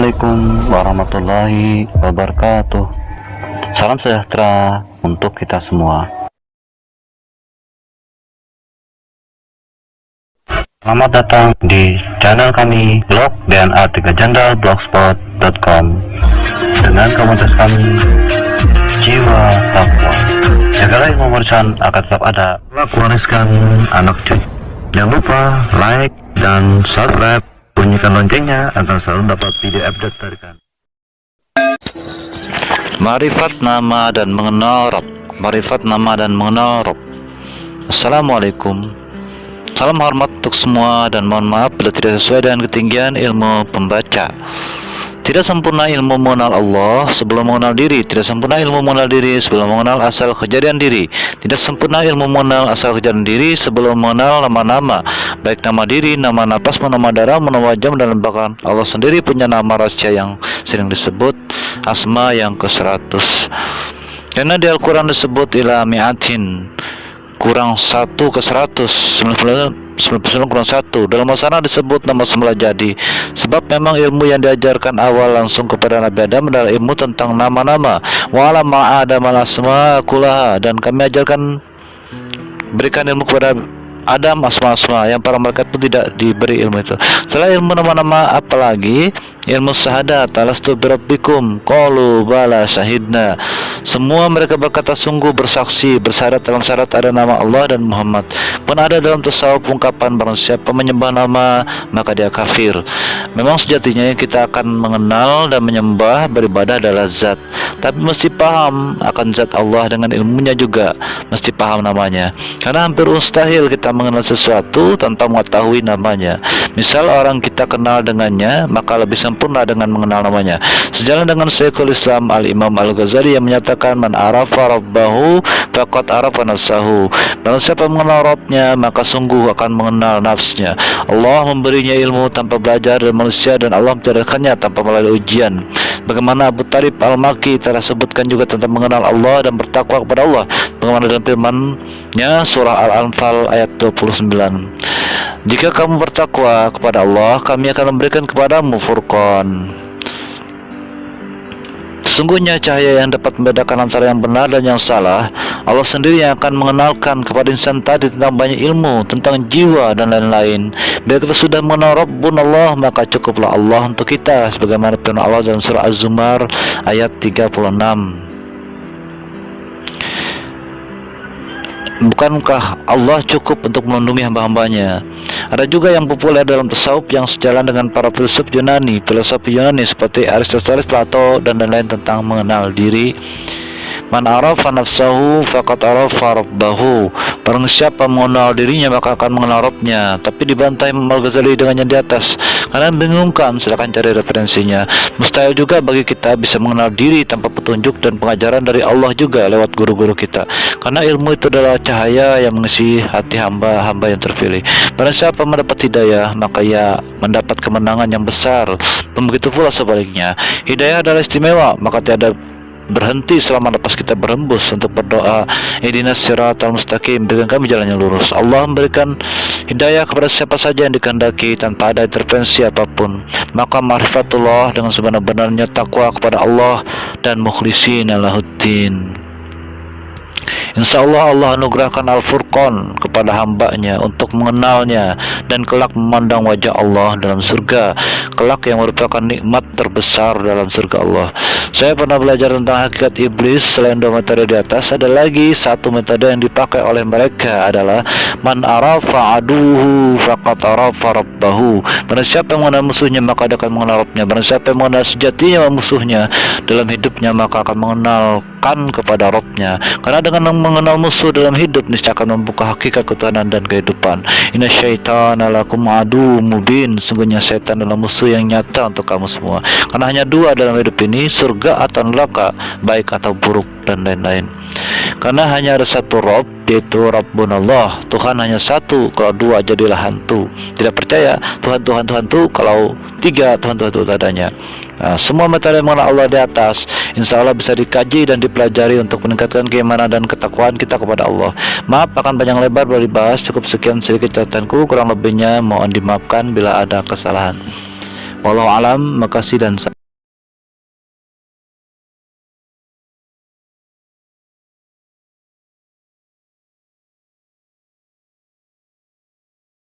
Assalamualaikum warahmatullahi wabarakatuh. Salam sejahtera untuk kita semua. Selamat datang di channel kami blog DNA 3 Janda blogspot.com dengan komunitas kami Jiwa Takwa. Jagalah ilmu warisan akan tetap ada, wariskan anak cucu. Jangan lupa like dan subscribe, bunyikan loncengnya agar selalu dapat video update dari kami. Marifat nama dan mengenal Rabb. Marifat nama dan mengenal Rabb. Assalamualaikum. Salam hormat untuk semua dan mohon maaf bila tidak sesuai dengan ketinggian ilmu pembaca. Tidak sempurna ilmu mengenal Allah sebelum mengenal diri. Tidak sempurna ilmu mengenal diri sebelum mengenal asal kejadian diri. Tidak sempurna ilmu mengenal asal kejadian diri sebelum mengenal nama-nama, baik nama diri, nama napas, nama darah, nama wajah, dan bahkan Allah sendiri punya nama rahasia yang sering disebut asma yang ke-100. Karena di Al-Quran disebut ila mi'atin, kurang 1 ke 100, 99 kurang 1. Dalam masalah disebut nama semula jadi. Sebab memang ilmu yang diajarkan awal langsung kepada Nabi Adam adalah ilmu tentang nama-nama. Wa alam ma'adam al-asma kullaha, dan kami ajarkan, berikan ilmu kepada Adam asma-asma yang para malaikat pun tidak diberi ilmu itu. Setelah ilmu nama-nama, apalagi ilmu syahadat, alastu birabbikum, qalu bala syahidna. Semua mereka berkata sungguh bersaksi, bersyahadat. Dalam syahadat ada nama Allah dan Muhammad. Pun ada dalam tasawuf ungkapan barang siapa menyembah nama maka dia kafir. Memang sejatinya yang kita akan mengenal dan menyembah beribadah adalah zat, tapi mesti paham akan zat Allah dengan ilmunya juga, mesti paham namanya. Karena hampir mustahil kita mengenal sesuatu tanpa mengetahui namanya. Misal orang kita kenal dengannya, maka lebih sempurna dengan mengenal namanya. Sejalan dengan Syekhul Islam Al-Imam Al-Ghazali yang menyatakan man arafa rabbahu faqad arafa nafsahu. Barang siapa mengenal Rabbnya maka sungguh akan mengenal nafsnya. Allah memberinya ilmu tanpa belajar dari manusia, dan Allah menceritakannya tanpa melalui ujian. Bagaimana Abu Talib Al-Maki telah sebutkan juga tentang mengenal Allah dan bertakwa kepada Allah. Bagaimana dalam firman-Nya surah Al-Anfal ayat 29. Jika kamu bertakwa kepada Allah, kami akan memberikan kepadamu Furqan. Sesungguhnya cahaya yang dapat membedakan antara yang benar dan yang salah, Allah sendiri yang akan mengenalkan kepada insan tadi tentang banyak ilmu, tentang jiwa dan lain-lain. Bila kita sudah mengenal Rabbunallah, maka cukuplah Allah untuk kita, sebagaimana firman Allah dalam surah Az-Zumar ayat 36. Bukankah Allah cukup untuk melindungi hamba-hambanya? Ada juga yang populer dalam tasawuf yang sejalan dengan para filsuf Yunani, filosofi Yunani seperti Aristoteles, Plato, dan lain-lain tentang mengenal diri. Man arafa nafsahu faqad arafa rabbahu. Barang siapa mengenal dirinya maka akan mengenal Rabbnya. Tapi dibantai Imam Al-Ghazali dengan yang di atas. Karena membingungkan, silakan cari referensinya. Mustahil juga bagi kita bisa mengenal diri tanpa petunjuk dan pengajaran dari Allah juga lewat guru-guru kita. Karena ilmu itu adalah cahaya yang mengisi hati hamba-hamba yang terpilih. Barang siapa mendapat hidayah maka ia mendapat kemenangan yang besar. Begitu pula sebaliknya. Hidayah adalah istimewa, maka tiada berhenti selama lepas kita berhembus untuk berdoa, ihdinas siratal mustaqim, berikan kami jalan yang lurus. Allah memberikan hidayah kepada siapa saja yang dikehendaki tanpa ada intervensi apapun. Maka ma'rifatullah dengan sebenar-benarnya takwa kepada Allah dan mukhlishina lahuddin. Insya Allah Allah anugerahkan Al-Furqan kepada hambanya untuk mengenalnya dan kelak memandang wajah Allah dalam surga, kelak yang merupakan nikmat terbesar dalam surga Allah. Saya pernah belajar tentang hakikat iblis. Selain dua metode di atas, ada lagi satu metode yang dipakai oleh mereka adalah man arafa aduhu faqad arafa rabbahu. Barang siapa yang mengenal musuhnya maka dia akan mengenal Rabbnya. Barang siapa yang mengenal sejatinya musuhnya dalam hidupnya maka akan mengenalkan kepada Rabbnya. Karena dengan mengenal musuh dalam hidup niscaya akan membuka hakikat ketuhanan dan kehidupan. Inna syaitana lakum adu mubin. Sungguhnya setan adalah musuh yang nyata untuk kamu semua. Karena hanya dua dalam hidup ini, surga atau neraka, baik atau buruk, dan lain-lain. Karena hanya ada satu Rabb, yaitu Rabbunallah. Tuhan hanya satu, kalau dua jadilah hantu. Tidak percaya Tuhan itu, kalau tiga Tuhan itu adanya. Nah, semua metode mengenal Allah di atas insya Allah bisa dikaji dan dipelajari untuk meningkatkan keimanan dan ketakwaan kita kepada Allah. Maaf akan panjang lebar baru dibahas. Cukup sekian sedikit catatanku, kurang lebihnya mohon dimaafkan bila ada kesalahan. Wallahu alam, makasih dan